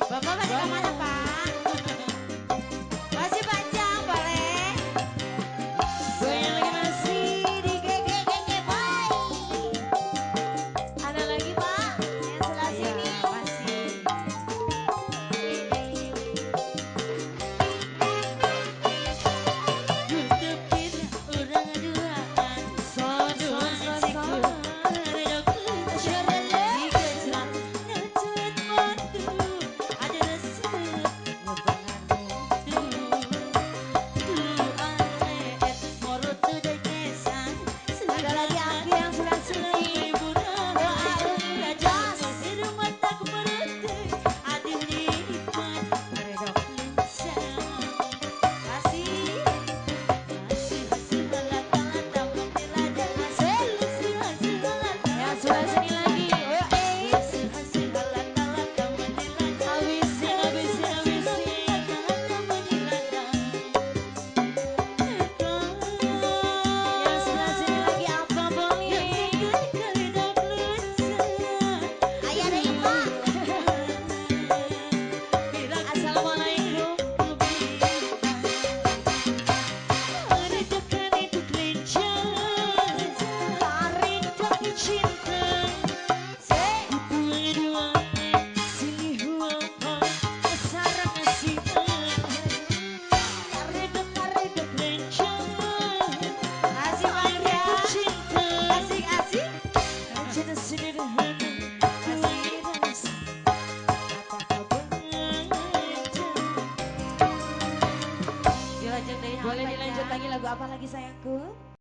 Bapak masih kemana Pak? Masih panjang boleh? Goyang lagi masih di gege boy. Ada lagi Pak? Yang sebelah sini. Masih. Ada lagi Aki yang sebelah sini. Yang sebelah sini lagi. Yang sebelah sini lagi apa boleh? Ayah ada Ipa. Assalamualaikum. Asik Maria. Asik asik. Dilanjut dari Boleh dilanjut lagi lagu apa lagi sayangku?